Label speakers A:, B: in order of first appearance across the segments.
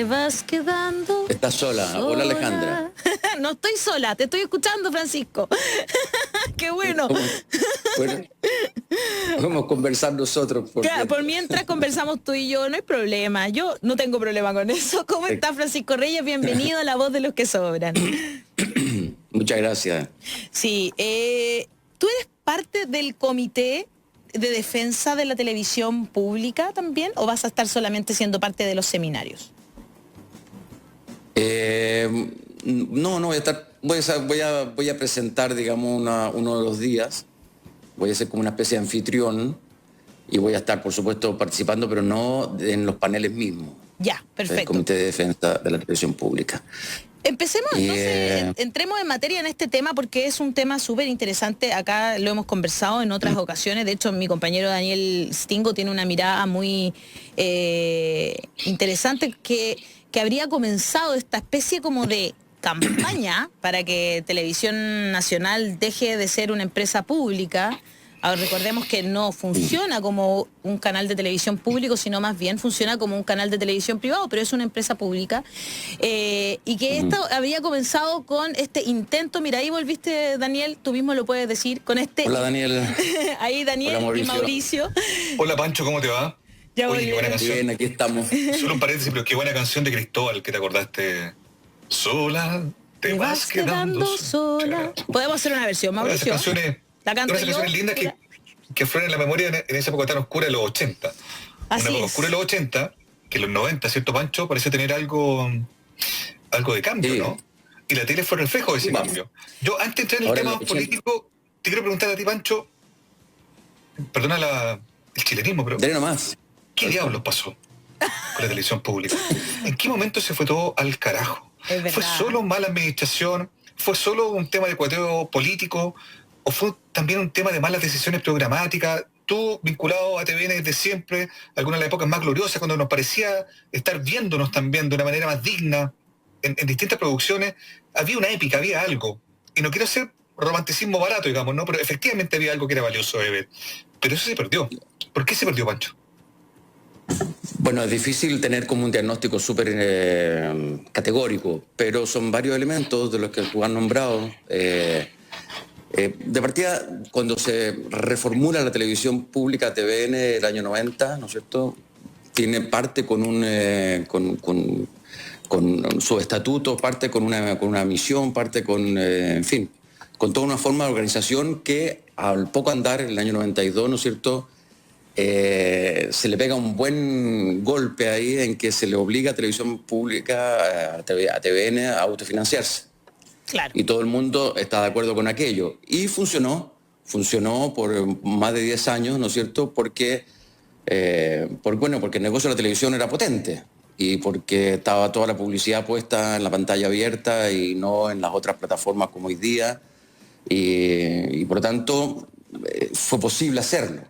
A: te vas quedando.
B: Estás sola. Hola, Alejandra.
A: No estoy sola, te estoy escuchando, Francisco. Qué bueno.
B: Bueno, vamos a conversar nosotros.
A: Claro, por mientras conversamos tú y yo, no hay problema. Yo no tengo problema con eso. ¿Cómo está, Francisco Reyes? Bienvenido a La Voz de los que Sobran.
B: Muchas gracias.
A: Sí, ¿tú eres parte del comité de defensa de la televisión pública también o vas a estar solamente siendo parte de los seminarios?
B: No voy a estar, voy a presentar, digamos, uno de los días. Voy a ser como una especie de anfitrión y voy a estar, por supuesto, participando, pero no en los paneles mismos.
A: Ya, perfecto.
B: Del Comité de Defensa de la Televisión Pública.
A: Empecemos entonces, entremos en materia en este tema porque es un tema súper interesante. Acá lo hemos conversado en otras ocasiones. De hecho, mi compañero Daniel Stingo tiene una mirada muy interesante que habría comenzado esta especie como de campaña para que Televisión Nacional deje de ser una empresa pública. Ahora recordemos que no funciona como un canal de televisión público, sino más bien funciona como un canal de televisión privado, pero es una empresa pública. Y que esto habría comenzado con este intento, mira, ahí volviste, Daniel, tú mismo lo puedes decir, con este...
B: Hola, Daniel.
A: Ahí, Daniel.
B: Hola,
A: y Mauricio.
C: Hola, Pancho, ¿cómo te va?
A: Ya
C: Oye, qué buena canción.
B: Bien, aquí estamos.
C: Solo un paréntesis, pero qué buena canción de Cristóbal, que te acordaste. Sola, te vas quedando
A: sola. Podemos hacer una versión, Mauricio.
C: Esas canciones,
A: La canto
C: unas
A: yo.
C: canciones lindas que fueron en la memoria en esa época tan oscura de los 80.
A: Así
C: Una época
A: es.
C: oscura de los 80, que en los 90, ¿cierto, Pancho? Parece tener algo de cambio,
B: Sí.
C: ¿no? Y la tele fue reflejo de ese cambio. Yo, antes de entrar en el
B: Ahora,
C: tema
B: los 80.
C: político, te quiero preguntar a ti, Pancho, perdona el chilenismo, pero
B: Dale nomás.
C: ¿qué diablos pasó con la televisión pública? ¿En qué momento se fue todo al carajo?
A: Es verdad.
C: ¿Fue solo mala administración? ¿Fue solo un tema de cuateo político? ¿O fue también un tema de malas decisiones programáticas? Tú, vinculado a TVN desde siempre, algunas de las épocas más gloriosas, cuando nos parecía estar viéndonos también de una manera más digna, en distintas producciones, había una épica, había algo. Y no quiero hacer romanticismo barato, digamos, ¿no? Pero efectivamente había algo que era valioso de ver. Pero eso se perdió. ¿Por qué se perdió, Pancho?
B: Bueno, es difícil tener como un diagnóstico súper categórico, pero son varios elementos de los que tú has nombrado. De partida, cuando se reformula la televisión pública TVN el año 90, ¿no es cierto?, tiene parte con su estatuto, parte con una misión, parte con, en fin, con toda una forma de organización que al poco andar, en el año 92, ¿no es cierto?, se le pega un buen golpe ahí en que se le obliga a Televisión Pública, a TVN, a autofinanciarse.
A: Claro.
B: Y todo el mundo está de acuerdo con aquello. Y funcionó por más de 10 años, ¿no es cierto?, porque el negocio de la televisión era potente y porque estaba toda la publicidad puesta en la pantalla abierta y no en las otras plataformas como hoy día. Y por lo tanto, fue posible hacerlo.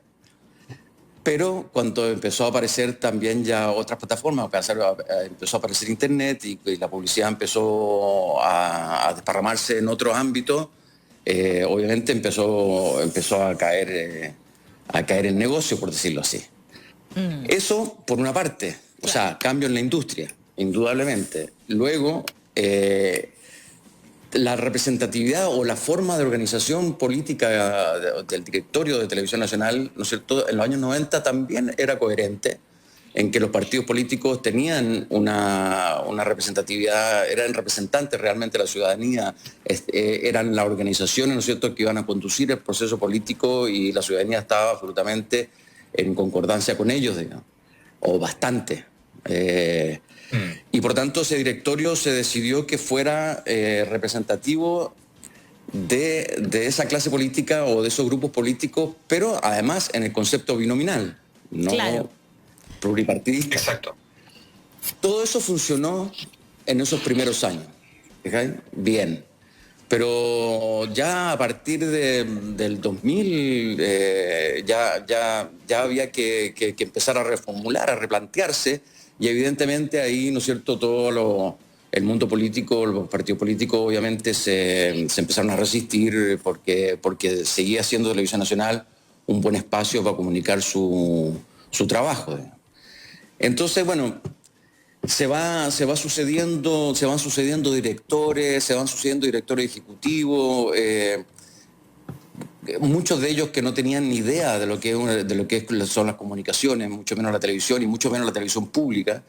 B: Pero cuando empezó a aparecer también ya otras plataformas, empezó a aparecer Internet y la publicidad empezó a desparramarse en otros ámbitos, obviamente empezó a caer el negocio, por decirlo así. Eso por una parte, o sea, cambio en la industria, indudablemente. Luego, la representatividad o la forma de organización política del directorio de Televisión Nacional, ¿no es cierto?, en los años 90 también era coherente en que los partidos políticos tenían una representatividad, eran representantes realmente de la ciudadanía, eran las organizaciones, ¿no es cierto?, que iban a conducir el proceso político y la ciudadanía estaba absolutamente en concordancia con ellos, digamos, o bastante. Y por tanto ese directorio se decidió que fuera representativo de esa clase política o de esos grupos políticos, pero además en el concepto binominal, no pluripartidista.
C: Exacto.
B: Todo eso funcionó en esos primeros años. ¿Okay? Bien. Pero ya a partir del 2000 ya había que empezar a reformular, a replantearse, y evidentemente ahí, ¿no es cierto?, el mundo político, los partidos políticos obviamente se empezaron a resistir porque seguía siendo Televisión Nacional un buen espacio para comunicar su trabajo. Entonces, bueno, se van sucediendo directores ejecutivos, muchos de ellos que no tenían ni idea de lo que son las comunicaciones, mucho menos la televisión y mucho menos la televisión pública,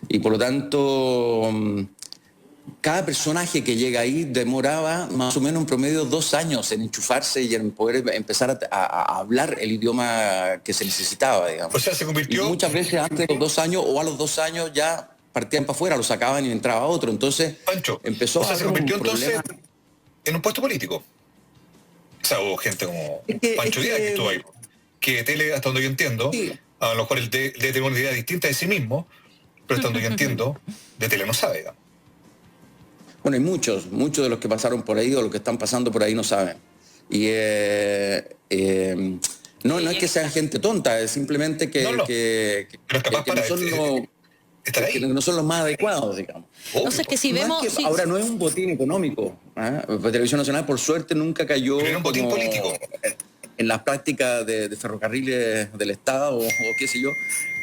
B: y por lo tanto cada personaje que llega ahí demoraba más o menos un promedio 2 años en enchufarse y en poder empezar a hablar el idioma que se necesitaba, digamos.
C: O sea, se convirtió...
B: Y muchas veces antes de los 2 años o a los 2 años ya partían para afuera, lo sacaban y entraba otro. Entonces,
C: Pancho,
B: empezó
C: se convirtió entonces
B: problema.
C: en un puesto político. O sea, hubo gente como Pancho Díaz que estuvo ahí. Que Tele, hasta donde yo entiendo, sí, a lo mejor él debe tener una idea distinta de sí mismo, pero hasta donde yo entiendo, de Tele no sabe, digamos.
B: Bueno, y muchos de los que pasaron por ahí o los que están pasando por ahí no saben. Y no es que sean gente tonta, es simplemente que no son los más adecuados, digamos.
A: Entonces, que si vemos...
B: Ahora no es un botín económico. Televisión Nacional, por suerte, nunca cayó
C: en un botín político.
B: En las prácticas de ferrocarriles del Estado o qué sé yo,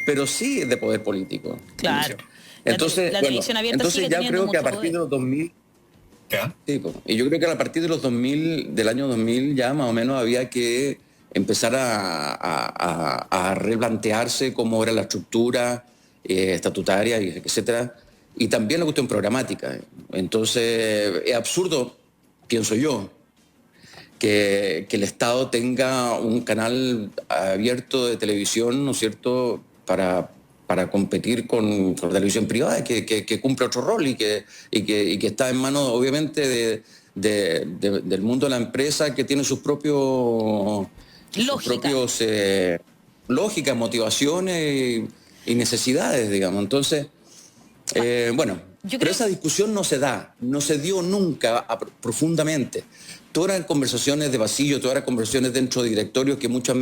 B: pero sí es de poder político.
A: Claro.
B: Entonces,
A: la televisión abierta
B: entonces ya creo que a partir de los 2000...
C: ¿Ya?
B: Sí, y yo creo que a partir de los 2000, del año 2000 ya más o menos había que empezar a replantearse cómo era la estructura estatutaria, etcétera, y también la cuestión programática. Entonces, es absurdo, pienso yo, que el Estado tenga un canal abierto de televisión, ¿no es cierto?, para competir con la televisión privada, que cumple otro rol y que está en manos, obviamente, del mundo de la empresa, que tiene sus propios lógicas, motivaciones y necesidades, digamos. Entonces, pero esa discusión no se dio nunca profundamente. Todas eran conversaciones de pasillo, todas eran conversaciones dentro de directorios que muchas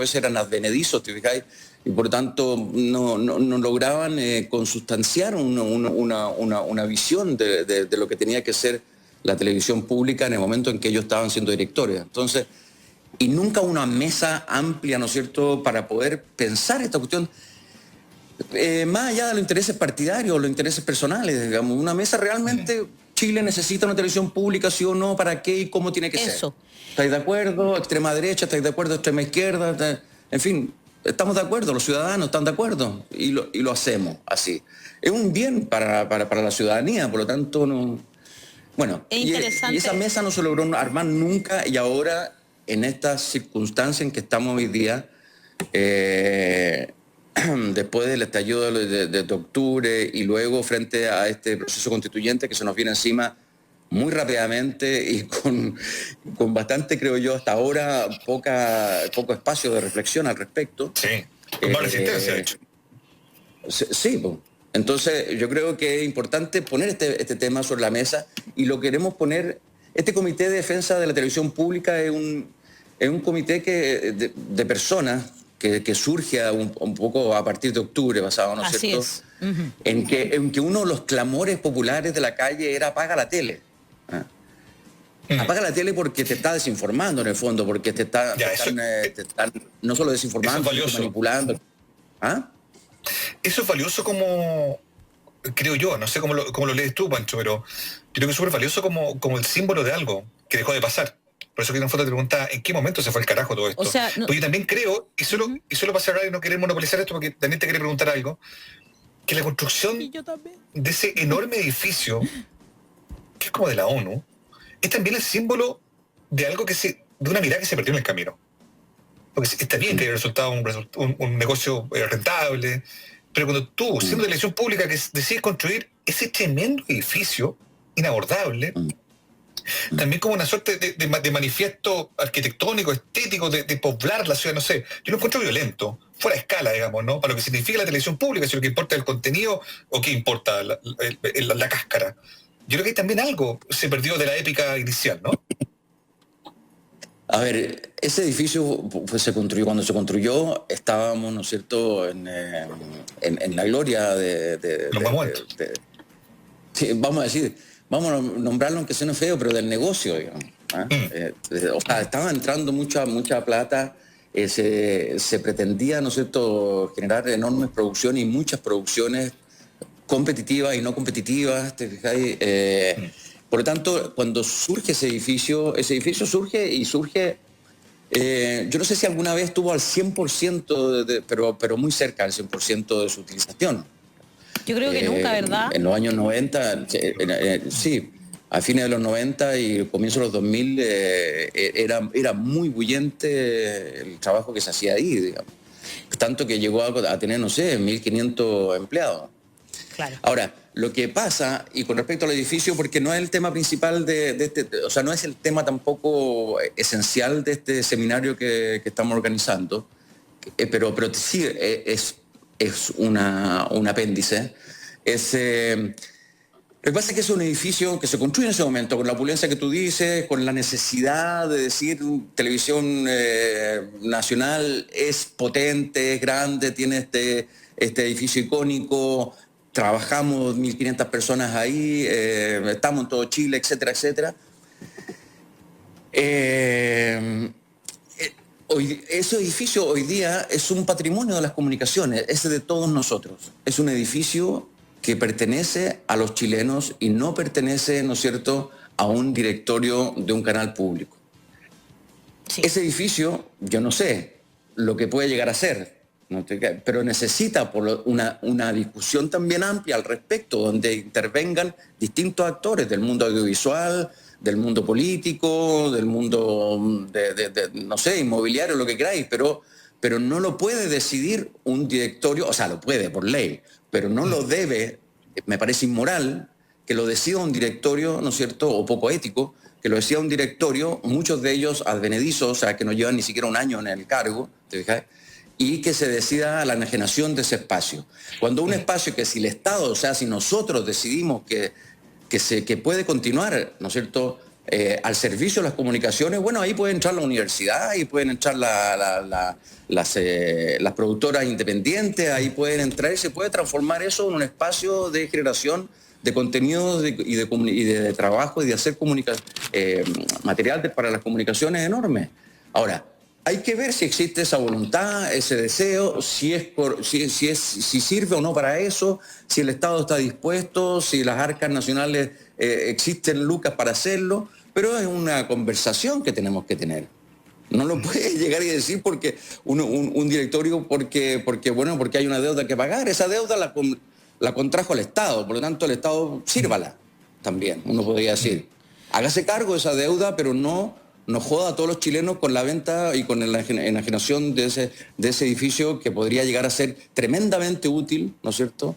B: veces eran advenedizos, ¿te fijáis? Y por tanto no lograban consustanciar una visión de lo que tenía que ser la televisión pública en el momento en que ellos estaban siendo directores. Entonces, y nunca una mesa amplia, ¿no es cierto?, para poder pensar esta cuestión, más allá de los intereses partidarios, los intereses personales, digamos, una mesa realmente... Chile necesita una televisión pública, sí o no, para qué y cómo tiene que ser. ¿Estáis de acuerdo? Extrema derecha, ¿estáis de acuerdo? Extrema izquierda, en fin, estamos de acuerdo, los ciudadanos están de acuerdo y lo hacemos así. Es un bien para la ciudadanía, por lo tanto, no... Bueno, y esa mesa no se logró armar nunca, y ahora, en estas circunstancias en que estamos hoy día, después del estallido de octubre y luego frente a este proceso constituyente que se nos viene encima muy rápidamente y con bastante, creo yo, hasta ahora poco espacio de reflexión al respecto.
C: Sí, con más resistencia, de hecho.
B: Sí, pues. Entonces yo creo que es importante poner este tema sobre la mesa, y lo queremos poner. Este Comité de Defensa de la Televisión Pública es un comité de personas que surge un poco a partir de octubre pasado, ¿no es cierto?
A: Así es. Uh-huh.
B: En que uno de los clamores populares de la calle era apaga la tele. Apaga la tele porque te está desinformando en el fondo, porque te están no solo desinformando, sino manipulando.
C: Eso es valioso como, creo yo, no sé cómo lo lees tú, Pancho, pero creo que es súper valioso como el símbolo de algo que dejó de pasar. Por eso que en el fondo te pregunta ¿en qué momento se fue el carajo todo esto?
A: O sea,
C: Pues yo también creo, y solo para cerrar y no querer monopolizar esto, porque también te quería preguntar algo, que la construcción de ese enorme edificio, que es como de la ONU, es también el símbolo de algo de una mirada que se perdió en el camino. Porque está bien que haya resultado un negocio rentable, pero cuando tú, siendo de elección pública, que decides construir ese tremendo edificio inabordable, también como una suerte de manifiesto arquitectónico, estético, de poblar la ciudad, no sé. Yo lo encuentro violento, fuera de escala, digamos, ¿no? Para lo que significa la televisión pública, si lo que importa es el contenido o qué importa la cáscara. Yo creo que también algo se perdió de la épica inicial, ¿no?
B: A ver, ese edificio cuando se construyó, estábamos, ¿no es cierto?, en la gloria
C: los momentos.
B: Sí, vamos a nombrarlo aunque suene feo, pero del negocio, digamos. O sea, estaba entrando mucha plata, se pretendía, ¿no es cierto?, generar enormes producciones y muchas producciones competitivas y no competitivas, ¿te fijáis? Por lo tanto, cuando surge ese edificio surge y surge, yo no sé si alguna vez estuvo al 100%, pero muy cerca del 100% de su utilización.
A: Yo creo que nunca, ¿verdad?
B: En los años 90, sí, a fines de los 90 y comienzo de los 2000, era muy bullente el trabajo que se hacía ahí, digamos. Tanto que llegó a tener, no sé, 1.500 empleados.
A: Claro.
B: Ahora, lo que pasa, y con respecto al edificio, porque no es el tema principal de este, o sea, no es el tema tampoco esencial de este seminario que estamos organizando, pero sí es un apéndice. Lo que pasa es que es un edificio que se construye en ese momento, con la opulencia que tú dices, con la necesidad de decir televisión nacional es potente, es grande, tiene este edificio icónico, trabajamos 1.500 personas ahí, estamos en todo Chile, etcétera, etcétera. Ese edificio hoy día es un patrimonio de las comunicaciones, es de todos nosotros. Es un edificio que pertenece a los chilenos y no pertenece, ¿no es cierto?, a un directorio de un canal público. Sí. Ese edificio, yo no sé lo que puede llegar a ser, ¿no? Pero necesita una discusión también amplia al respecto, donde intervengan distintos actores del mundo audiovisual, del mundo político, del mundo no sé, inmobiliario, lo que queráis, pero no lo puede decidir un directorio, o sea, lo puede por ley, pero no lo debe, me parece inmoral que lo decida un directorio, ¿no es cierto?, o poco ético, que lo decida un directorio, muchos de ellos advenedizos, o sea, que no llevan ni siquiera un año en el cargo, ¿te fijas? Y que se decida la enajenación de ese espacio. Cuando un espacio que si el Estado, o sea, si nosotros decidimos que puede continuar, ¿no es cierto?, al servicio de las comunicaciones, bueno, ahí puede entrar la universidad, ahí pueden entrar las productoras independientes, ahí pueden entrar y se puede transformar eso en un espacio de generación de contenidos y de trabajo y de hacer material para las comunicaciones enorme. Ahora, hay que ver si existe esa voluntad, ese deseo, si sirve o no para eso, si el Estado está dispuesto, si las arcas nacionales existen lucas para hacerlo, pero es una conversación que tenemos que tener. No lo puede llegar y decir porque un directorio porque hay una deuda que pagar. Esa deuda la contrajo el Estado, por lo tanto el Estado sírvala también, uno podría decir. Hágase cargo de esa deuda, pero no joda a todos los chilenos con la venta y con la enajenación de ese edificio que podría llegar a ser tremendamente útil, ¿no es cierto?,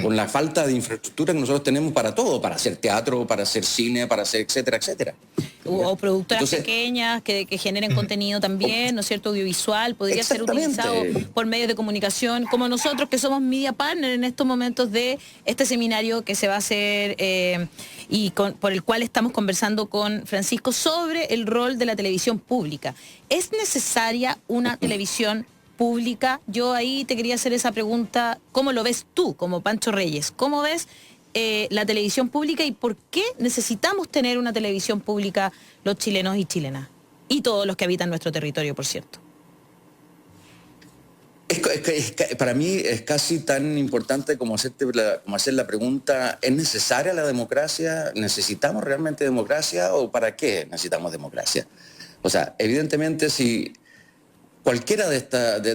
B: con la falta de infraestructura que nosotros tenemos para todo, para hacer teatro, para hacer cine, para hacer etcétera, etcétera.
A: O productoras pequeñas que generen contenido también, ¿no es cierto?, audiovisual, podría ser utilizado por medios de comunicación, como nosotros que somos media partner en estos momentos de este seminario que se va a hacer por el cual estamos conversando con Francisco sobre el rol de la televisión pública. ¿Es necesaria una televisión pública? Yo ahí te quería hacer esa pregunta, ¿cómo lo ves tú como Pancho Reyes? ¿Cómo ves la televisión pública y por qué necesitamos tener una televisión pública los chilenos y chilenas? Y todos los que habitan nuestro territorio, por cierto.
B: Para mí es casi tan importante como hacer la pregunta, ¿es necesaria la democracia? ¿Necesitamos realmente democracia o para qué necesitamos democracia? O sea, evidentemente si cualquiera de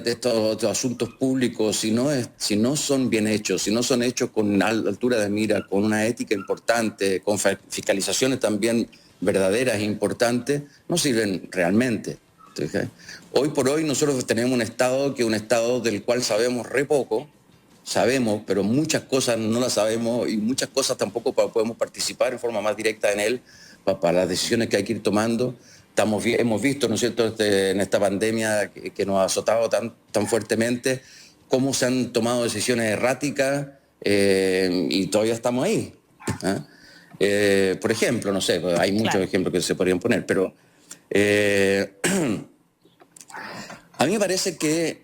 B: estos asuntos públicos, si no son bien hechos, si no son hechos con altura de mira, con una ética importante, con fiscalizaciones también verdaderas e importantes, no sirven realmente. Hoy por hoy nosotros tenemos un Estado que es un Estado del cual sabemos re poco, pero muchas cosas no las sabemos y muchas cosas tampoco podemos participar en forma más directa en él para las decisiones que hay que ir tomando. Hemos visto, ¿no es cierto?, en esta pandemia que nos ha azotado tan fuertemente, cómo se han tomado decisiones erráticas y todavía estamos ahí. Por ejemplo, no sé, hay muchos ejemplos que se podrían poner, pero a mí me parece que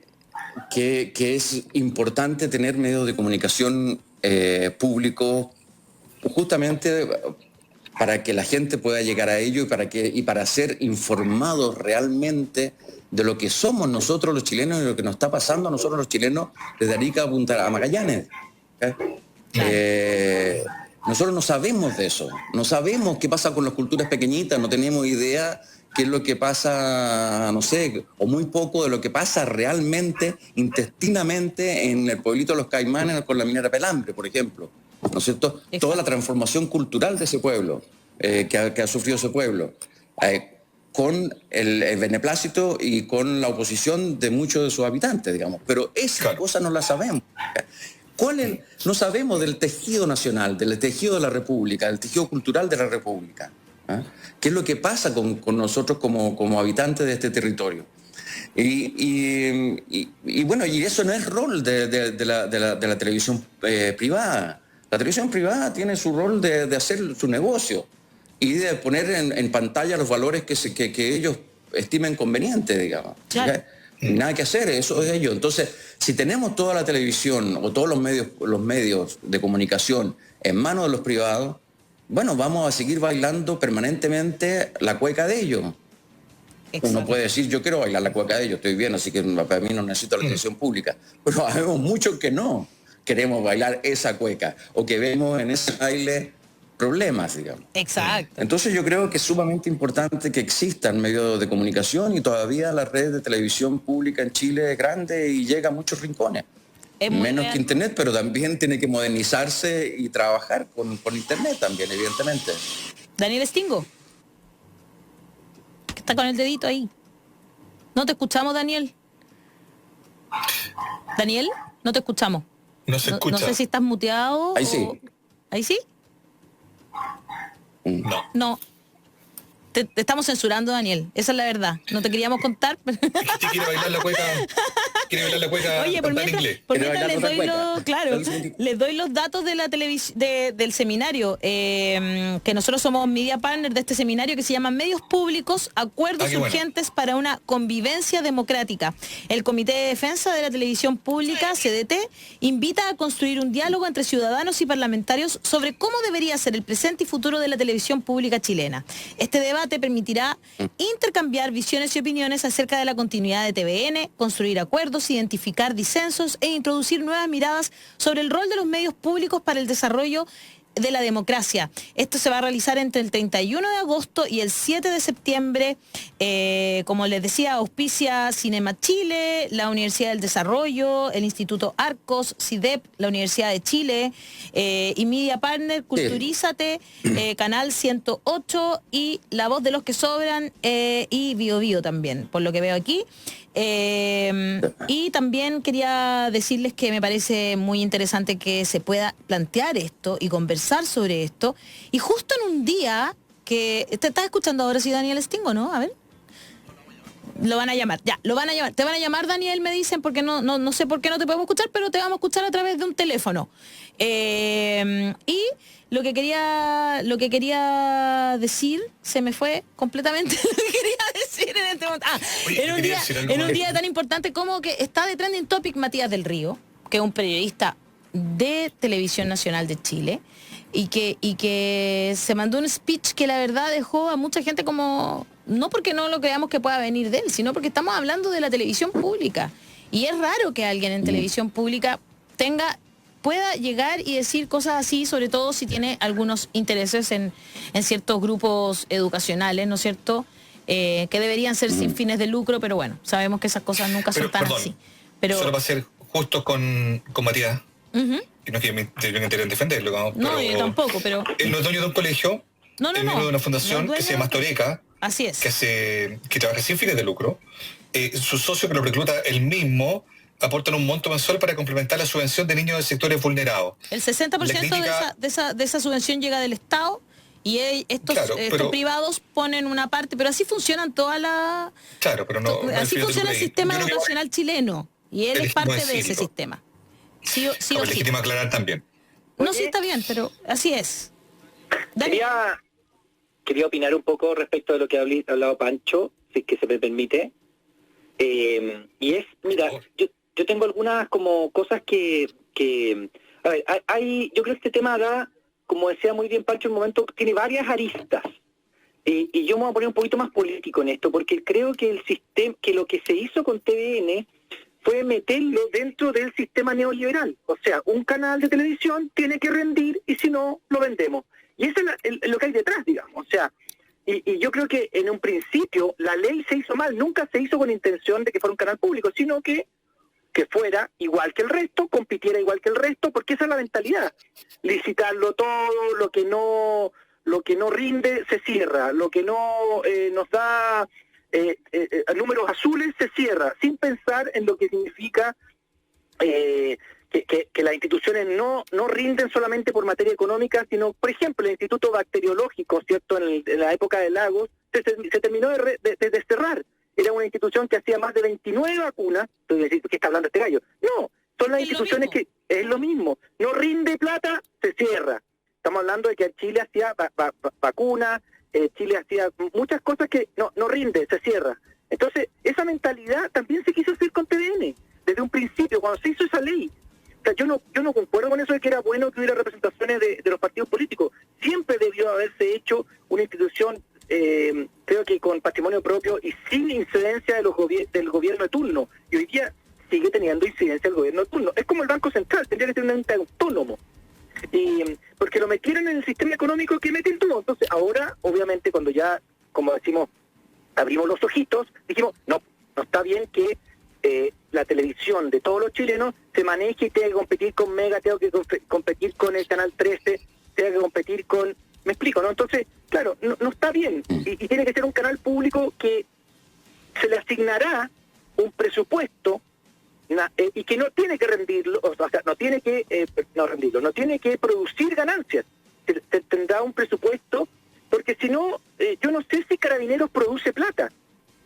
B: es importante tener medios de comunicación públicos justamente para que la gente pueda llegar a ello y para ser informados realmente de lo que somos nosotros los chilenos y lo que nos está pasando a nosotros los chilenos desde Arica a Magallanes. Nosotros no sabemos de eso, no sabemos qué pasa con las culturas pequeñitas, no tenemos idea qué es lo que pasa, no sé, o muy poco de lo que pasa realmente, intestinamente, en el pueblito de los Caimanes con la minera Pelambre, por ejemplo. ¿No es cierto?
A: Exacto.
B: Toda la transformación cultural de ese pueblo, que ha sufrido ese pueblo, con el beneplácito y con la oposición de muchos de sus habitantes, digamos. Pero esa cosa no la sabemos. No sabemos del tejido nacional, del tejido de la República, del tejido cultural de la República. ¿Qué es lo que pasa con nosotros como habitantes de este territorio? Y bueno, y eso no es rol de la televisión privada. La televisión privada tiene su rol de hacer su negocio y de poner en pantalla los valores que ellos estimen convenientes, digamos.
A: Claro.
B: ¿Okay? Nada que hacer, eso es ello. Entonces, si tenemos toda la televisión o todos los medios de comunicación en manos de los privados, bueno, vamos a seguir bailando permanentemente la cueca de ellos. Uno puede decir, yo quiero bailar la cueca de ellos, estoy bien, así que para mí no necesito la televisión pública. Pero sabemos muchos que no queremos bailar esa cueca o que vemos en ese baile problemas, digamos.
A: Exacto.
B: Entonces yo creo que es sumamente importante que existan medios de comunicación y todavía la red de televisión pública en Chile es grande y llega a muchos rincones. Menos que Internet, pero también tiene que modernizarse y trabajar con Internet también, evidentemente.
A: Daniel Stingo, que está con el dedito ahí. No te escuchamos, Daniel. Daniel, no te escuchamos.
C: No se escucha.
A: No sé si estás muteado.
B: Ahí sí.
A: ¿Ahí sí?
C: No.
A: No. Te estamos censurando, Daniel. Esa es la verdad. No te queríamos contar.
C: Es que quiere bailar la cueca. Quiere bailar la cueca.
A: Oye, por mientras les doy los datos de la del seminario, que nosotros somos media partner de este seminario que se llama Medios Públicos, Acuerdos Urgentes para una Convivencia Democrática. El Comité de Defensa de la Televisión Pública, CDT, invita a construir un diálogo entre ciudadanos y parlamentarios sobre cómo debería ser el presente y futuro de la televisión pública chilena. Este debate permitirá intercambiar visiones y opiniones acerca de la continuidad de TVN, construir acuerdos, identificar disensos e introducir nuevas miradas sobre el rol de los medios públicos para el desarrollo de la democracia. Esto se va a realizar entre el 31 de agosto y el 7 de septiembre. Como les decía, auspicia Cinema Chile, la Universidad del Desarrollo, el Instituto Arcos, CIDEP, la Universidad de Chile, y Media Partner, Culturízate, Canal 108 y La Voz de los que Sobran, y Bio Bio también, por lo que veo aquí. Y también quería decirles que me parece muy interesante que se pueda plantear esto y conversar sobre esto. Y justo en un día que... ¿Te estás escuchando ahora sí, Daniel Stingo, no? A ver. Lo van a llamar, ya, lo van a llamar. Te van a llamar, Daniel, me dicen, porque no sé por qué no te podemos escuchar, pero te vamos a escuchar a través de un teléfono. Y lo que quería decir, se me fue completamente lo que quería decir en este momento. En un día tan importante como que está de trending topic Matías del Río, que es un periodista de Televisión Nacional de Chile, y que se mandó un speech que la verdad dejó a mucha gente como... No porque no lo creamos que pueda venir de él, sino porque estamos hablando de la televisión pública. Y es raro que alguien en televisión pública pueda llegar y decir cosas así, sobre todo si tiene algunos intereses en ciertos grupos educacionales, ¿no es cierto? Que deberían ser sin fines de lucro, pero bueno, sabemos que esas cosas nunca son tan así. Pero
C: solo para ser justo con Matías, y no es que me tenga en defenderlo,
A: no, yo tampoco, pero...
C: Él no es dueño de un colegio, es miembro de una fundación que se llama Toreca.
A: Así es.
C: Que trabaja sin fines de lucro. Su socio, que lo recluta él mismo, aportan un monto mensual para complementar la subvención de niños de sectores vulnerados.
A: El 60% de esa subvención llega del Estado y estos privados ponen una parte, pero así funcionan todas las...
C: Claro, pero no...
A: Así funciona el sistema educacional chileno y él es parte de ese sistema. Sí o sí.
C: Legítimo aclarar también.
A: No, sí está bien, pero así es.
D: Quería opinar un poco respecto de lo que ha hablado Pancho, si es que se me permite. Y es, mira, yo tengo algunas como cosas que a ver, yo creo que este tema da, como decía muy bien Pancho en un momento, tiene varias aristas. Y yo me voy a poner un poquito más político en esto, porque creo que el sistema, que lo que se hizo con TVN fue meterlo dentro del sistema neoliberal. O sea, un canal de televisión tiene que rendir y si no, lo vendemos. Y eso es lo que hay detrás, digamos. O sea, y yo creo que en un principio la ley se hizo mal. Nunca se hizo con intención de que fuera un canal público, sino que fuera igual que el resto, compitiera igual que el resto, porque esa es la mentalidad. Licitarlo todo, lo que no rinde se cierra, lo que no nos da números azules se cierra, sin pensar en lo que significa que las instituciones no rinden solamente por materia económica, sino, por ejemplo, el Instituto Bacteriológico, ¿cierto? En la época de Lagos, se terminó de desterrar. Era una institución que hacía más de 29 vacunas. Entonces, ¿qué está hablando este gallo? No, son las instituciones que es lo mismo. No rinde plata, se cierra. Estamos hablando de que Chile hacía vacunas, Chile hacía muchas cosas que no rinde, se cierra. Entonces, esa mentalidad también se quiso hacer con TVN, desde un principio, cuando se hizo esa ley. O sea, yo no concuerdo con eso de que era bueno que hubiera representaciones de los partidos políticos. Siempre debió haberse hecho una institución, creo que con patrimonio propio y sin incidencia del gobierno de turno. Y hoy día sigue teniendo incidencia el gobierno de turno. Es como el Banco Central, tendría que ser un ente autónomo. Porque lo metieron en el sistema económico que meten todo. Entonces ahora, obviamente, cuando ya, como decimos, abrimos los ojitos, dijimos, no está bien que la televisión de todos los chilenos se maneje y tenga que competir con Mega, tenga que competir con el Canal 13, tenga que competir con... Me explico, ¿no? Entonces, claro, no está bien. Y tiene que ser un canal público que se le asignará un presupuesto y que no tiene que rendirlo, o sea, no tiene que no tiene que producir ganancias. Tendrá un presupuesto, porque si no, yo no sé si Carabineros produce plata.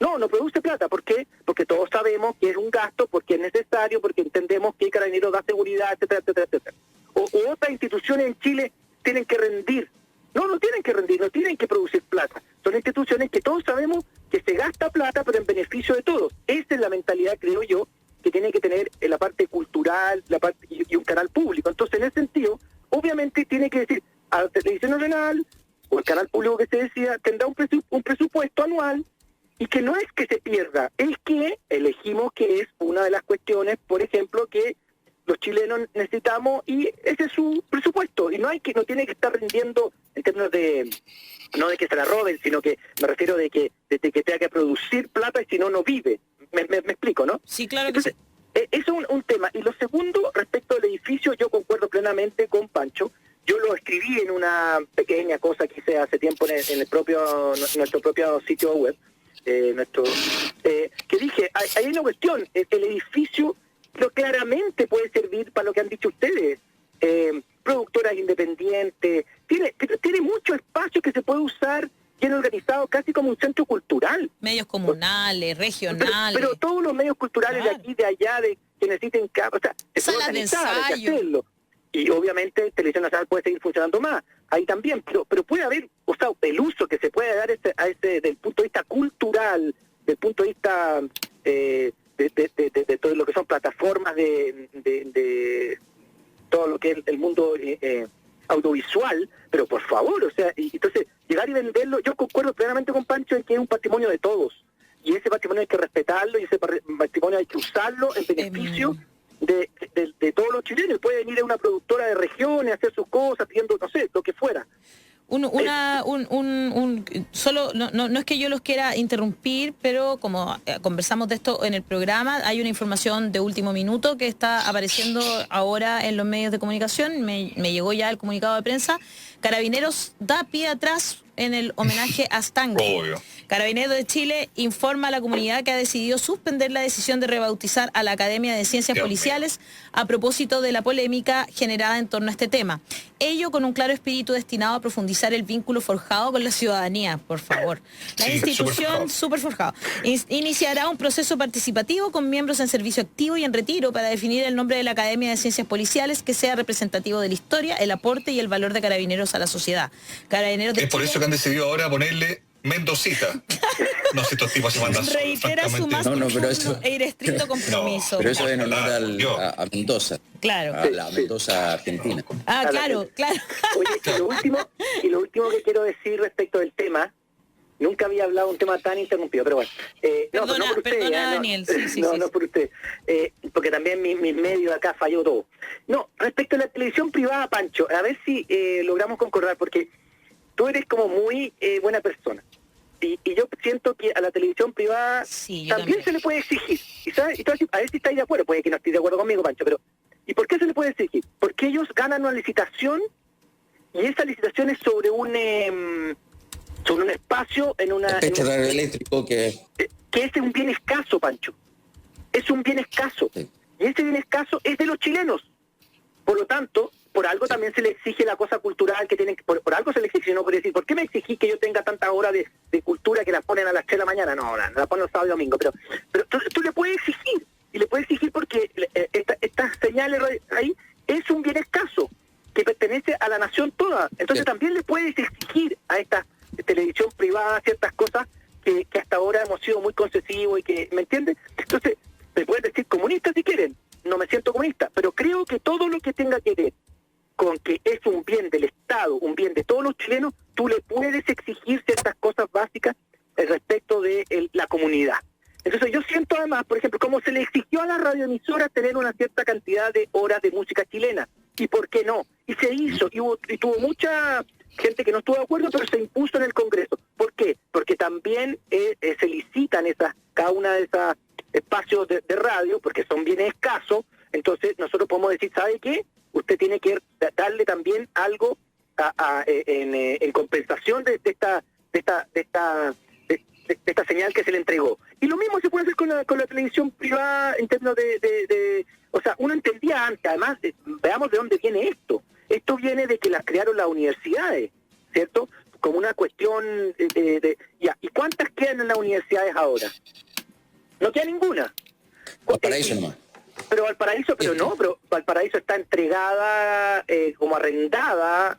D: No produce plata. ¿Por qué? Porque todos sabemos que es un gasto, porque es necesario, porque entendemos que Carabineros da seguridad, etcétera, etcétera, etcétera. O otras instituciones en Chile tienen que rendir. No tienen que rendir, no tienen que producir plata. Son instituciones que todos sabemos que se gasta plata, pero en beneficio de todos. Esa es la mentalidad, creo yo, que tiene que tener en la parte cultural, y un canal público. Entonces, en ese sentido, obviamente tiene que decir, a la televisión nacional, o el canal público que se decida, tendrá un presupuesto anual, y que no es que se pierda, es que elegimos que es una de las cuestiones, por ejemplo, que los chilenos necesitamos, y ese es su presupuesto, y no tiene que estar rindiendo en términos de, no de que se la roben, sino que me refiero de que tenga que producir plata y si no vive. Me explico, ¿no?
A: Sí, claro.
D: Entonces, eso es un tema. Y lo segundo, respecto al edificio, yo concuerdo plenamente con Pancho. Yo lo escribí en una pequeña cosa que hice hace tiempo en nuestro propio sitio web, que dije, hay una cuestión, el edificio claramente puede servir para lo que han dicho ustedes, productoras independientes, tiene mucho espacio que se puede usar, bien organizado, casi como un centro cultural.
A: Medios comunales, regionales.
D: Pero todos los medios culturales, claro, de aquí, de allá, que necesiten... O sea,
A: salas de ensayo.
D: Hay que hacerlo. Y obviamente Televisión Nacional puede seguir funcionando más, ahí también, pero puede haber, o sea, el uso que se puede dar a ese del punto de vista cultural, del punto de vista de todo lo que son plataformas de todo lo que es el mundo audiovisual, pero por favor, o sea, y entonces llegar y venderlo, yo concuerdo plenamente con Pancho en que es un patrimonio de todos, y ese patrimonio hay que respetarlo, y ese patrimonio hay que usarlo en beneficio de todos los chilenos. Puede venir una productora de regiones a hacer sus cosas, pidiendo, no sé, lo que fuera.
A: Solo no es que yo los quiera interrumpir, pero como conversamos de esto en el programa, hay una información de último minuto que está apareciendo ahora en los medios de comunicación. Me llegó ya el comunicado de prensa. Carabineros da pie atrás en el homenaje a Stanley.
C: Obvio.
A: Carabineros de Chile informa a la comunidad que ha decidido suspender la decisión de rebautizar a la Academia de Ciencias Policiales a propósito de la polémica generada en torno a este tema. Ello con un claro espíritu destinado a profundizar el vínculo forjado con la ciudadanía, por favor. La institución, súper forjado, iniciará un proceso participativo con miembros en servicio activo y en retiro para definir el nombre de la Academia de Ciencias Policiales que sea representativo de la historia, el aporte y el valor de Carabineros a la sociedad. Carabineros de
C: es por
A: Chile,
C: eso que han decidido ahora ponerle Mendocita. No sé, estos tipos se mandan.
A: Reitera su más e irrestricto compromiso.
B: Pero eso es en honor a Mendoza.
A: Claro.
B: A la Mendoza argentina.
A: Claro.
D: Oye, y lo último que quiero decir respecto del tema, Nunca había hablado de un tema tan interrumpido, pero bueno.
A: Perdona,
D: no por usted,
A: perdona,
D: no,
A: Daniel. Sí,
D: no por usted. Porque también mis medios acá falló todo. No, respecto a la televisión privada, Pancho, a ver si logramos concordar, porque tú eres como muy buena persona. Y yo siento que a la televisión privada también se le puede exigir. Y tú a ver si estáis de acuerdo, puede que no estéis de acuerdo conmigo, Pancho, pero ¿y por qué se le puede exigir? Porque ellos ganan una licitación y esa licitación es sobre un espacio en una...
B: Especie de eléctrico que
D: es un bien escaso, Pancho. Es un bien escaso.
B: Sí.
D: Y ese bien escaso es de los chilenos. Por lo tanto, por algo también se le exige la cosa cultural que tienen, por algo se le exige, no puede decir, ¿por qué me exigís que yo tenga tantas horas de cultura que las ponen a las 3 de la mañana? No, la ponen los sábados y domingos, pero tú le puedes exigir, y le puedes exigir porque estas señales ahí es un bien escaso que pertenece a la nación toda. Entonces también le puedes exigir a esta televisión privada ciertas cosas que hasta ahora hemos sido muy concesivos y que, ¿me entiendes? Entonces, me pueden decir comunistas si quieren, no me siento comunista, pero creo que todo lo que tenga que ver con que es un bien del Estado, un bien de todos los chilenos, tú le puedes exigir ciertas cosas básicas respecto de la comunidad. Entonces yo siento además, por ejemplo, como se le exigió a la radioemisora tener una cierta cantidad de horas de música chilena, y por qué no, y se hizo, y tuvo mucha gente que no estuvo de acuerdo, pero se impuso en el Congreso. ¿Por qué? Porque también se licitan cada una de esas espacios de radio, porque son bienes escasos. Entonces nosotros podemos decir, ¿sabe qué? Usted tiene que darle también algo en compensación de esta señal que se le entregó. Y lo mismo se puede hacer con la televisión privada en términos o sea, uno entendía antes, además, veamos de dónde viene esto. Esto viene de que las crearon las universidades, ¿cierto? Como una cuestión ¿y cuántas quedan en las universidades ahora? No queda ninguna.
B: Valparaíso nomás.
D: Pero Valparaíso, pero Valparaíso está entregada, como arrendada,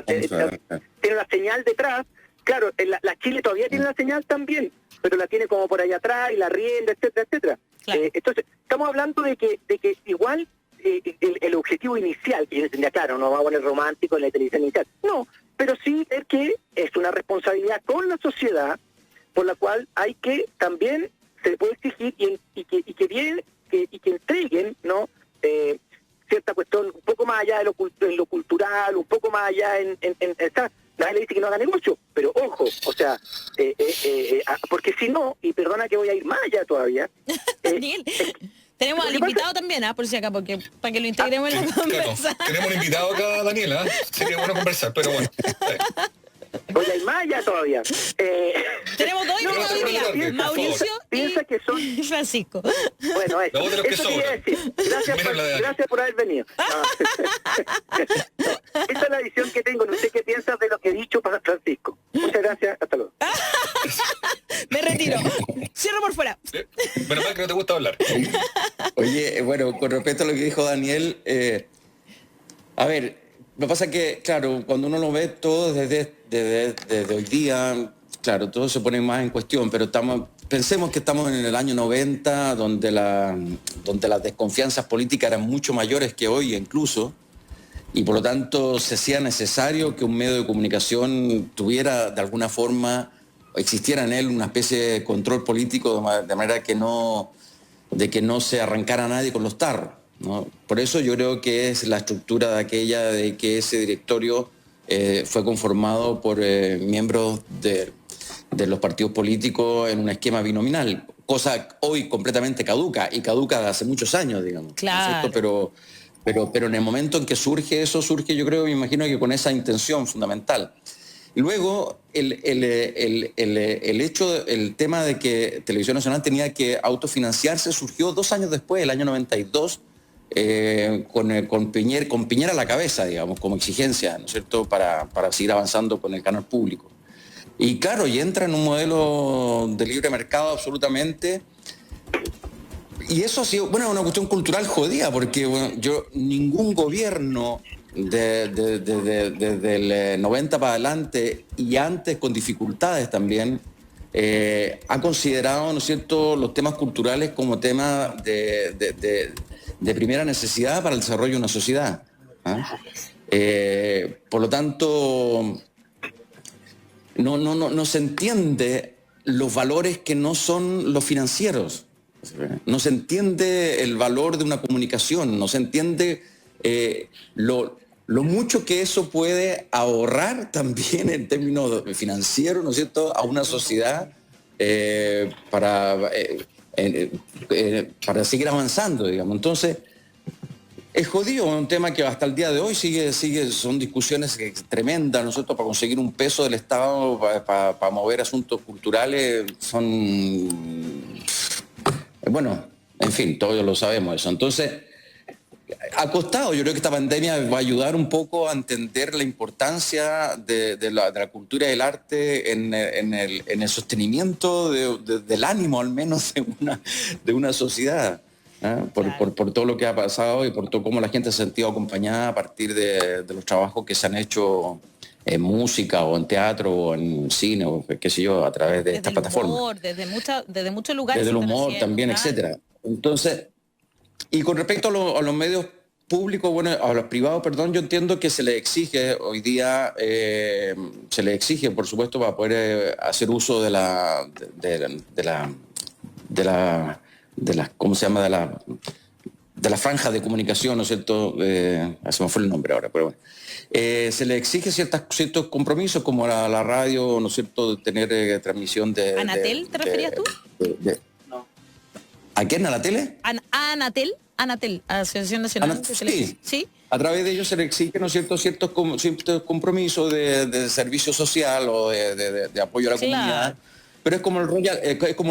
D: tiene la señal detrás. Claro, la Chile todavía tiene la señal también, pero la tiene como por allá atrás y la rienda, etcétera, etcétera. Claro. Entonces, estamos hablando de que igual el objetivo inicial, que yo entendía, claro, no va a poner romántico en la televisión inicial, no, pero sí es que es una responsabilidad con la sociedad por la cual hay que también se puede exigir y que entreguen, ¿no? Cierta cuestión un poco más allá en lo cultural, un poco más allá nadie le dice que no haga negocio, pero ojo, o sea, porque si no, y perdona que voy a ir más allá todavía.
A: Daniel, tenemos al invitado también, por si acá, porque para que lo integremos en la conversación.
C: Claro, tenemos un invitado acá, Daniel, sería bueno conversar, pero bueno.
D: Voy a ir más allá todavía.
A: Tenemos dos invitados hoy día, Mauricio
D: piensa que son
A: y Francisco.
D: Bueno, eso quería decir. Gracias por haber venido. Esa es la visión que tengo. No sé qué piensas de lo que he dicho para Francisco. Muchas gracias. Hasta luego.
A: Me retiro. Cierro por fuera.
C: Menos mal que no te gusta hablar.
B: Oye, bueno, con respecto a lo que dijo Daniel, a ver, lo que pasa es que, claro, cuando uno lo ve todo desde hoy día, claro, todo se pone más en cuestión, pero pensemos que estamos en el año 90, donde las desconfianzas políticas eran mucho mayores que hoy incluso, y por lo tanto se hacía necesario que un medio de comunicación tuviera de alguna forma, existiera en él una especie de control político, de manera que no se arrancara nadie con los tarros, ¿no? Por eso yo creo que es la estructura de que ese directorio fue conformado por miembros de los partidos políticos en un esquema binominal, cosa hoy completamente caduca de hace muchos años, digamos.
A: Claro.
B: ¿No? Pero en el momento en que surge eso, yo creo, me imagino que con esa intención fundamental. Luego, el tema de que Televisión Nacional tenía que autofinanciarse surgió 2 años después, el año 92, con Piñera a la cabeza, digamos, como exigencia, ¿no es cierto?, para seguir avanzando con el canal público. Y claro, y entra en un modelo de libre mercado absolutamente. Y eso ha sido, bueno, una cuestión cultural jodida, porque bueno, ningún gobierno desde el 90 para adelante y antes con dificultades también, ha considerado, ¿no es cierto?, los temas culturales como temas de primera necesidad para el desarrollo de una sociedad. Por lo tanto, no se entiende los valores que no son los financieros. No se entiende el valor de una comunicación, no se entiende lo mucho que eso puede ahorrar también en términos financieros, ¿no es cierto?, a una sociedad para seguir avanzando, digamos. Entonces, es jodido, es un tema que hasta el día de hoy sigue, son discusiones tremendas, nosotros para conseguir un peso del Estado, para mover asuntos culturales, bueno, en fin, todos lo sabemos eso. Entonces, ha costado, yo creo que esta pandemia va a ayudar un poco a entender la importancia de la cultura y el arte en el sostenimiento del ánimo, al menos, de una sociedad. Por todo lo que ha pasado y por todo cómo la gente se ha sentido acompañada a partir de los trabajos que se han hecho en música o en teatro o en cine o qué sé yo, a través de estas plataformas.
A: Desde muchos lugares.
B: Desde el humor también, etcétera. Entonces, y con respecto a los medios públicos, bueno, a los privados, perdón, yo entiendo que se les exige hoy día, por supuesto, para poder hacer uso de la ¿cómo se llama? De la franja de comunicación, ¿no es cierto? Se me fue el nombre ahora, pero bueno. Se le exige ciertos compromisos, como la radio, ¿no es cierto?, de tener transmisión de...
A: ¿Anatel te referías tú?
B: No. ¿A quién? ¿A la tele?
A: Anatel, Asociación Nacional.
B: Sí. A través de ellos se le exige, ¿no es cierto?, ciertos compromisos de servicio social o de apoyo a la comunidad. Pero es como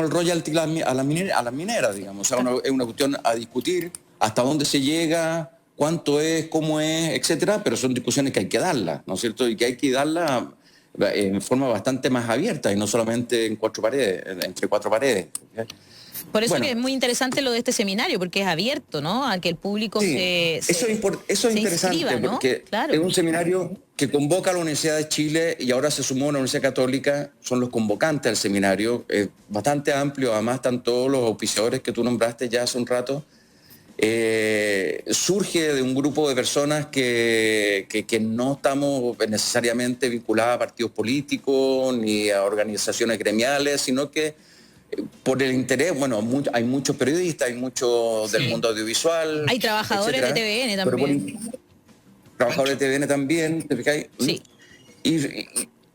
B: el royalty a la minera, digamos. O sea, es una cuestión a discutir hasta dónde se llega, cuánto es, cómo es, etcétera, pero son discusiones que hay que darlas, ¿no es cierto? Y que hay que darlas en forma bastante más abierta y no solamente entre cuatro paredes.
A: Por eso que es muy interesante lo de este seminario, porque es abierto, ¿no? A que el público
B: eso es interesante, inscriba, ¿no? Porque es un seminario que convoca a la Universidad de Chile y ahora se sumó a la Universidad Católica, son los convocantes al seminario, es bastante amplio, además están todos los auspiciadores que tú nombraste ya hace un rato. Surge de un grupo de personas que no estamos necesariamente vinculadas a partidos políticos ni a organizaciones gremiales, sino que por el interés, bueno, hay muchos periodistas, hay muchos del mundo audiovisual.
A: Hay trabajadores de TVN también.
B: Trabajadores de TVN también, ¿te fijáis?
A: Sí.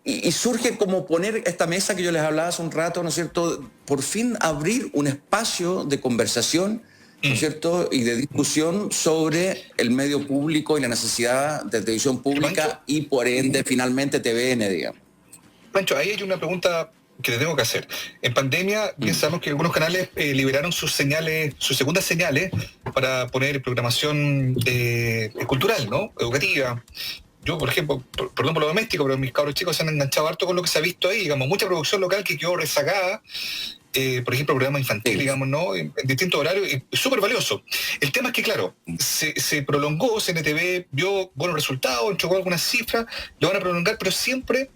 B: Y surge como poner esta mesa que yo les hablaba hace un rato, ¿no es cierto? Por fin abrir un espacio de conversación, ¿no es cierto?, y de discusión sobre el medio público y la necesidad de televisión pública y por ende finalmente TVN, digamos.
C: Pancho, ahí hay una pregunta que te tengo que hacer. En pandemia pensamos que algunos canales liberaron sus segundas señales para poner programación cultural, ¿no? Educativa. Yo, por ejemplo, perdón por lo doméstico, pero mis cabros chicos se han enganchado harto con lo que se ha visto ahí, digamos, mucha producción local que quedó rezagada, por ejemplo, programa infantil, digamos, ¿no? En distintos horarios, y súper valioso. El tema es que, claro, se prolongó, CNTV vio buenos resultados, entregó algunas cifras, lo van a prolongar, pero siempre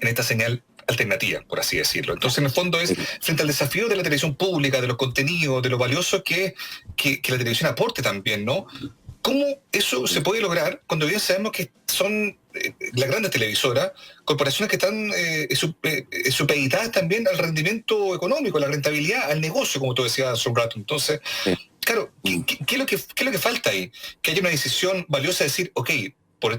C: en esta señal alternativa, por así decirlo. Entonces, en el fondo es frente al desafío de la televisión pública, de los contenidos, de lo valioso que la televisión aporte también, ¿no? ¿Cómo eso se puede lograr cuando bien sabemos que son las grandes televisoras, corporaciones que están supeditadas también al rendimiento económico, a la rentabilidad, al negocio, como tú decías hace un rato? Entonces, claro, ¿qué es lo que falta ahí? Que haya una decisión valiosa de decir, ok,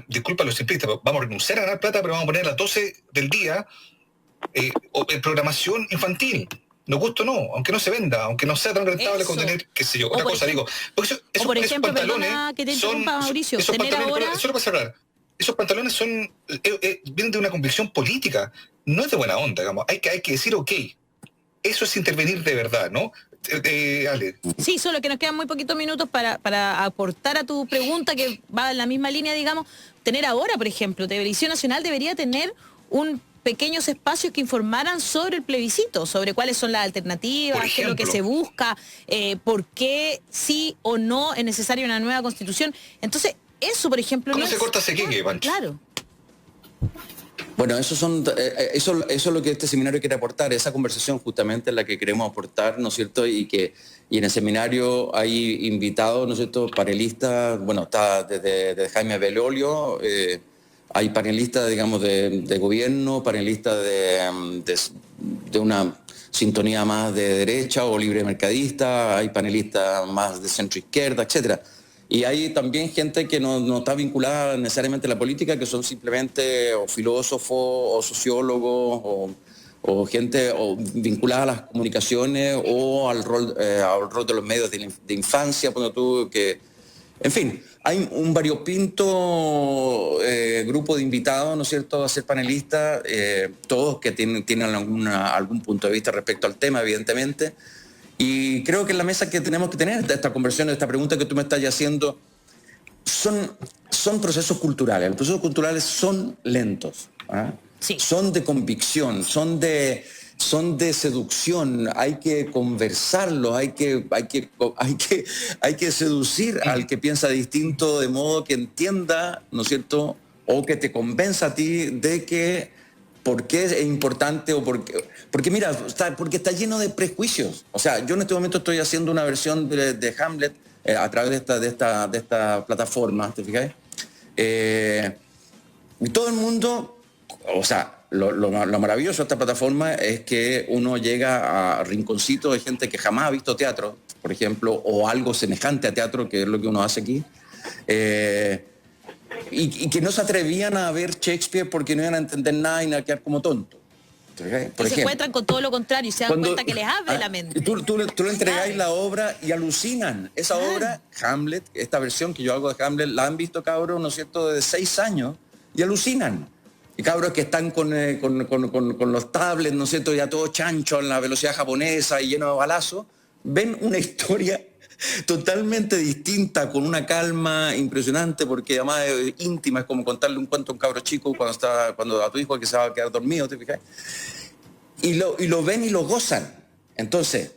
C: disculpa a los simplistas, vamos a renunciar a ganar plata, pero vamos a poner a las 12 del día programación infantil. Nos gusta o no, aunque no se venda, aunque no sea tan rentable con tener, qué sé yo, otra cosa, digo. Porque
A: por ejemplo, perdona que te interrumpa, Mauricio, tener ahora...
C: Solo para cerrar, esos pantalones vienen de una convicción política, no es de buena onda, digamos. Hay que decir, ok, eso es intervenir de verdad, ¿no? Ale.
A: Sí, solo que nos quedan muy poquitos minutos para aportar a tu pregunta, que va en la misma línea, digamos. Tener ahora, por ejemplo, Televisión Nacional debería tener pequeños espacios que informaran sobre el plebiscito, sobre cuáles son las alternativas, qué es lo que se busca, por qué sí o no es necesaria una nueva constitución. Entonces, eso, por ejemplo...
C: ¿Cómo se corta ese queque, Pancho?
A: Claro.
B: Bueno, eso es lo que este seminario quiere aportar, esa conversación justamente es la que queremos aportar, ¿no es cierto? Y en el seminario hay invitados, ¿no es cierto?, panelistas, bueno, está desde Jaime Belolio, hay panelistas, digamos, de gobierno, panelistas de una sintonía más de derecha o libre mercadista, hay panelistas más de centro izquierda, etcétera. Y hay también gente que no está vinculada necesariamente a la política, que son simplemente o filósofos o sociólogos o gente vinculada a las comunicaciones o al rol de los medios de infancia, cuando tú que... En fin, hay un variopinto grupo de invitados, ¿no es cierto?, a ser panelistas, todos que tienen algún punto de vista respecto al tema, evidentemente. Y creo que en la mesa que tenemos que tener esta conversación, esta pregunta que tú me estás haciendo, son procesos culturales. Los procesos culturales son lentos, ¿ah?
A: Sí.
B: Son de convicción, son de seducción, hay que conversarlo, hay que seducir al que piensa distinto, de modo que entienda, ¿no es cierto?, o que te convenza a ti de que por qué es importante o porque mira, porque está lleno de prejuicios. O sea, yo en este momento estoy haciendo una versión de Hamlet a través de esta plataforma, ¿te fijáis? Y todo el mundo, o sea, lo maravilloso de esta plataforma es que uno llega a rinconcitos de gente que jamás ha visto teatro, por ejemplo, o algo semejante a teatro, que es lo que uno hace aquí, y que no se atrevían a ver Shakespeare porque no iban a entender nada y iban a quedar como tontos. Por ejemplo,
A: se encuentran con todo lo contrario y se dan cuenta que les abre la mente.
B: Tú le entregáis la obra y alucinan. Esa obra, Hamlet, esta versión que yo hago de Hamlet, la han visto cabros, ¿no es cierto?, de 6 años y alucinan. Y cabros que están con los tablets, ¿no es cierto?, ya todo chancho en la velocidad japonesa y lleno de balazos, ven una historia totalmente distinta, con una calma impresionante, porque además es íntima, es como contarle un cuento a un cabro chico cuando a tu hijo que se va a quedar dormido, ¿te fijas? Y lo ven y lo gozan. Entonces,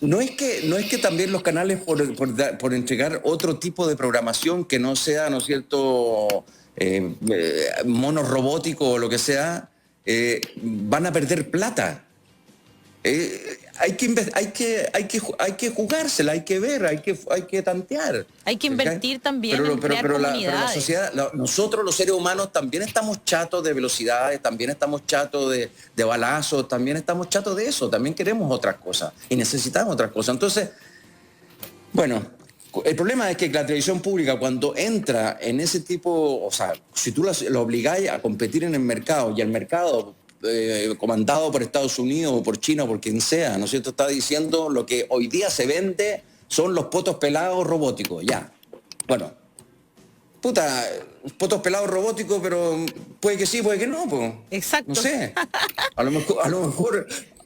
B: no es que también los canales por entregar otro tipo de programación que no sea, ¿no es cierto?, monos robóticos o lo que sea, van a perder plata. Hay que jugársela, hay que ver, hay que tantear.
A: Hay que invertir también en crear comunidades.
B: Pero la sociedad, nosotros los seres humanos también estamos chatos de velocidades, también estamos chatos de balazos, también estamos chatos de eso, también queremos otras cosas y necesitamos otras cosas. Entonces, bueno, el problema es que la televisión pública, cuando entra en ese tipo, o sea, si tú lo obligáis a competir en el mercado y el mercado comandado por Estados Unidos o por China o por quien sea, ¿no es cierto?, está diciendo lo que hoy día se vende son los potos pelados robóticos, ya. Bueno, puta, potos pelados robóticos, pero puede que sí, puede que no, pues.
A: Exacto.
B: No sé. A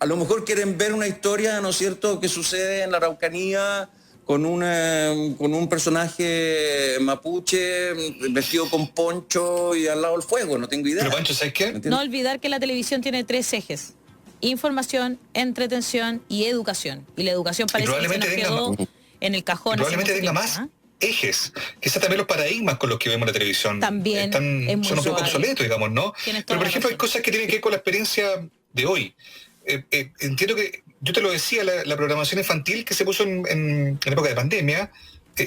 B: lo mejor quieren ver una historia, ¿no es cierto?, que sucede en la Araucanía con un personaje mapuche vestido con poncho y al lado del fuego, no tengo idea.
C: Pero Pancho, ¿sabes qué?
A: No olvidar que la televisión tiene 3 ejes: información, entretención y educación. Y la educación parece que se nos quedó en el cajón.
C: Probablemente tenga más ejes. Quizás también los paradigmas con los que vemos la televisión
A: también
C: son un poco obsoletos, digamos, ¿no? Pero por ejemplo hay cosas que tienen que ver con la experiencia de hoy. Entiendo que, yo te lo decía, la programación infantil que se puso en época de pandemia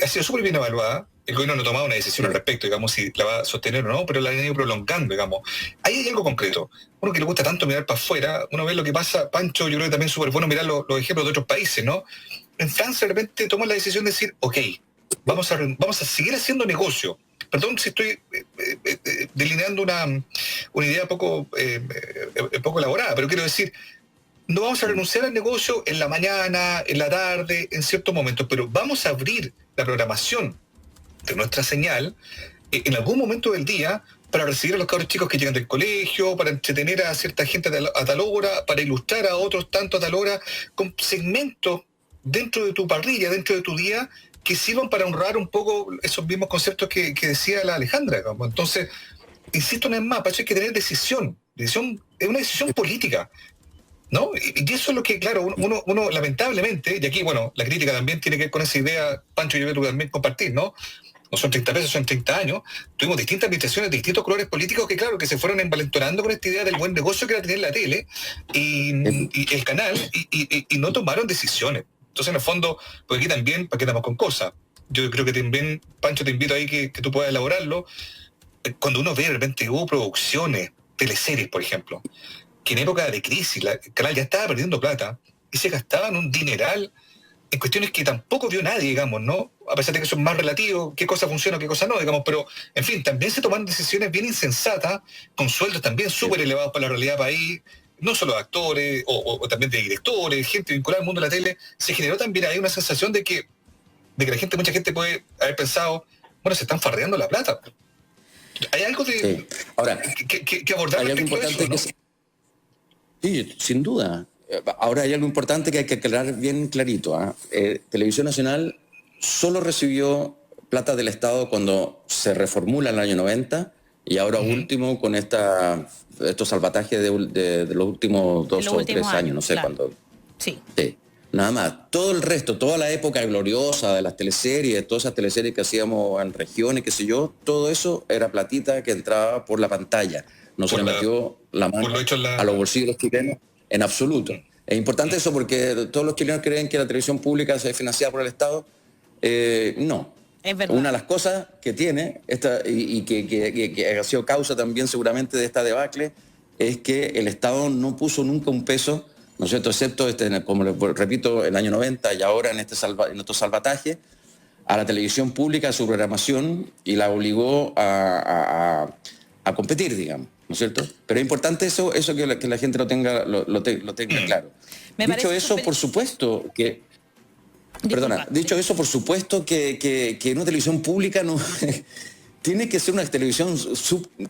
C: ha sido súper bien evaluada. El gobierno no ha tomado una decisión al respecto, digamos, si la va a sostener o no, pero la han ido prolongando, digamos. Ahí hay algo concreto. Uno que le gusta tanto mirar para afuera, uno ve lo que pasa, Pancho, yo creo que también es súper bueno mirar los ejemplos de otros países, ¿no? En Francia de repente toman la decisión de decir, ok, vamos a seguir haciendo negocio. Perdón si estoy delineando una idea poco elaborada, pero quiero decir, no vamos a renunciar al negocio en la mañana, en la tarde, en ciertos momentos, pero vamos a abrir la programación de nuestra señal en algún momento del día para recibir a los cabros chicos que llegan del colegio, para entretener a cierta gente a tal hora, para ilustrar a otros tanto a tal hora, con segmentos dentro de tu parrilla, dentro de tu día, que sirvan para honrar un poco esos mismos conceptos que decía la Alejandra. Entonces, insisto una vez más, Pacho, hay que tener decisión. Es una decisión política, ¿no? Y eso es lo que, claro, uno lamentablemente, y aquí, bueno, la crítica también tiene que ver con esa idea, Pancho, yo creo que también compartir, ¿no? No son 30 pesos, son 30 años. Tuvimos distintas administraciones de distintos colores políticos que, claro, que se fueron envalentonando con esta idea del buen negocio que era tener la tele y el canal y no tomaron decisiones. Entonces, en el fondo, pues aquí también, ¿para qué estamos con cosas? Yo creo que también, Pancho, te invito ahí que tú puedas elaborarlo. cuando uno ve de repente hubo producciones, teleseries, por ejemplo, que en época de crisis el canal ya estaba perdiendo plata y se gastaban un dineral en cuestiones que tampoco vio nadie, digamos, ¿no? A pesar de que son más relativos, qué cosa funciona, qué cosa no, digamos, pero, en fin, también se toman decisiones bien insensatas, con sueldos también súper elevados para la realidad del país, no solo de actores, o también de directores, gente vinculada al mundo de la tele. Se generó también ahí una sensación de que la gente, mucha gente puede haber pensado, bueno, se están farreando la plata. Hay algo de
B: Sí. Ahora,
C: que abordar
B: hay algo
C: respecto a
B: importante
C: eso, ¿no?
B: Sí, sin duda. Ahora hay algo importante que hay que aclarar bien clarito. Televisión Nacional solo recibió plata del Estado cuando se reformula en el año 90 y ahora último con estos salvatajes de los últimos 2 o 3 años, no sé
A: claro.
B: cuándo.
A: Sí.
B: Sí, nada más. Todo el resto, toda la época gloriosa de las teleseries, todas esas teleseries que hacíamos en regiones, qué sé yo, todo eso era platita que entraba por la pantalla. No se le metió la mano a los bolsillos de los chilenos en absoluto. Es importante eso porque todos los chilenos creen que la televisión pública se financia por el Estado. No.
A: Es verdad.
B: Una de las cosas que tiene y que ha sido causa también seguramente de esta debacle es que el Estado no puso nunca un peso, ¿no es cierto?, excepto, como repito, el año 90 y ahora en estos salvatajes, a la televisión pública, a su programación, y la obligó a competir, digamos, ¿no es cierto? Pero es importante eso que la gente lo tenga claro. Dicho eso, por supuesto que... Perdona, dicho eso, por supuesto que una televisión pública no tiene que ser una televisión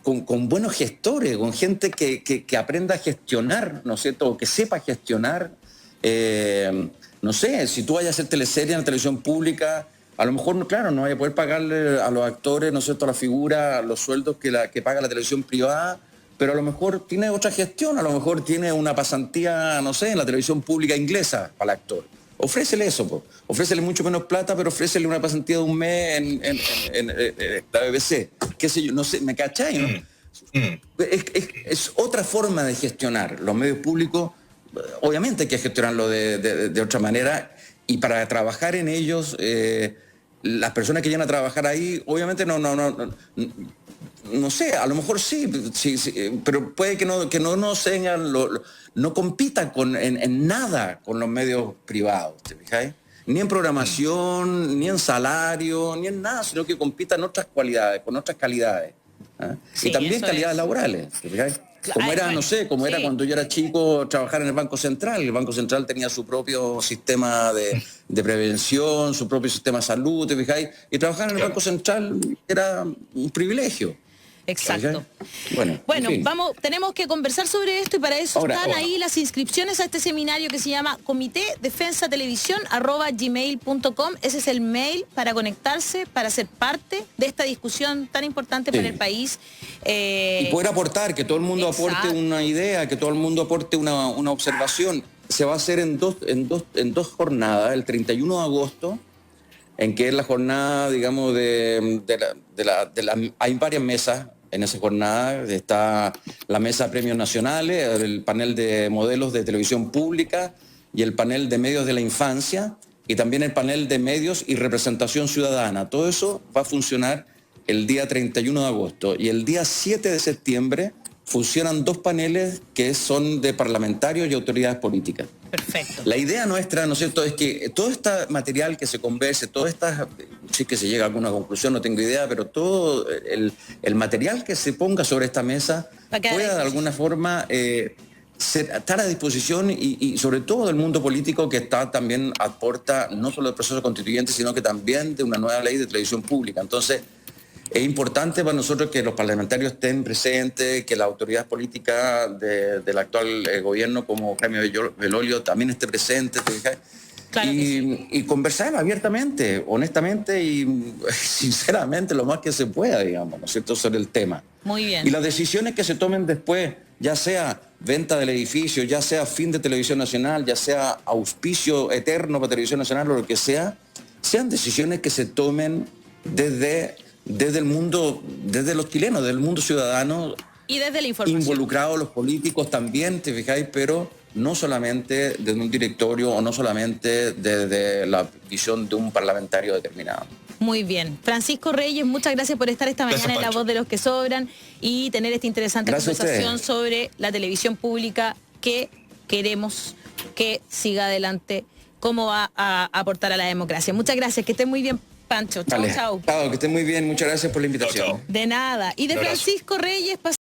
B: con buenos gestores, con gente que aprenda a gestionar, ¿no es cierto?, o que sepa gestionar. No sé, si tú vayas a hacer teleserie en la televisión pública, a lo mejor, claro, no vaya a poder pagarle a los actores, ¿no es cierto?, a la figura, los sueldos que paga la televisión privada, pero a lo mejor tiene otra gestión, a lo mejor tiene una pasantía, no sé, en la televisión pública inglesa para el actor. Ofrécele eso, ofrécele mucho menos plata, pero ofrécele una pasantía de un mes en la BBC. Qué sé yo, no sé, ¿me cachai, no? Es otra forma de gestionar los medios públicos. Obviamente hay que gestionarlo de otra manera, y para trabajar en ellos, las personas que llegan a trabajar ahí, obviamente no sé, a lo mejor sí, pero puede que no sean no compitan en nada con los medios privados, ¿te fijáis? Ni en programación, ni en salario, ni en nada, sino que compitan otras cualidades, con otras calidades. Sí, y también calidades laborales, ¿te fijáis? Como era, no sé, como era cuando yo era chico trabajar en el Banco Central. El Banco Central tenía su propio sistema de prevención, su propio sistema de salud, ¿te fijáis? Y trabajar en el Banco Central era un privilegio.
A: Exacto.
B: Bueno, en fin.
A: Tenemos que conversar sobre esto, y para eso están ahí las inscripciones a este seminario que se llama Comité Defensa Televisión @gmail.com. Ese es el mail para conectarse, para ser parte de esta discusión tan importante para el país.
B: Y poder aportar, que todo el mundo aporte una idea, que todo el mundo aporte una observación. Se va a hacer en dos jornadas, el 31 de agosto, en que es la jornada, digamos, hay varias mesas en esa jornada. Está la mesa de premios nacionales, el panel de modelos de televisión pública y el panel de medios de la infancia, y también el panel de medios y representación ciudadana. Todo eso va a funcionar el día 31 de agosto, y el día 7 de septiembre funcionan 2 paneles que son de parlamentarios y autoridades políticas.
A: Perfecto.
B: La idea nuestra, ¿no es cierto?, es que todo este material que se converse, sí que se llega a alguna conclusión, no tengo idea, pero todo el material que se ponga sobre esta mesa pueda de alguna forma estar a disposición, y sobre todo del mundo político, que también aporta no solo del proceso constituyente, sino que también de una nueva ley de televisión pública. Entonces, es importante para nosotros que los parlamentarios estén presentes, que la autoridad política del actual gobierno, como Jaime Belolio, también esté presente, claro, y conversar abiertamente, honestamente y sinceramente lo más que se pueda, digamos, ¿no es cierto?, sobre el tema.
A: Muy bien.
B: Y las decisiones que se tomen después, ya sea venta del edificio, ya sea fin de Televisión Nacional, ya sea auspicio eterno para Televisión Nacional, o lo que sea, sean decisiones que se tomen desde el mundo, desde los chilenos, del mundo ciudadano,
A: y desde la información,
B: involucrados los políticos también, te fijáis, pero no solamente desde un directorio, o no solamente desde la visión de un parlamentario determinado.
A: Muy bien. Francisco Reyes, muchas gracias por estar esta
C: Gracias,
A: mañana en La
C: Pancho.
A: Voz de los que Sobran y tener esta interesante
B: Gracias a
A: conversación
B: ustedes.
A: sobre la televisión pública que queremos que siga adelante, cómo va a aportar a la democracia. Muchas gracias, que estén muy bien, Pancho. Chao,
B: Vale.
A: chao.
B: Chao, que estén muy bien. Muchas gracias por la invitación.
C: Chao, chao.
A: De nada. Y de
C: Un abrazo.
A: Francisco Reyes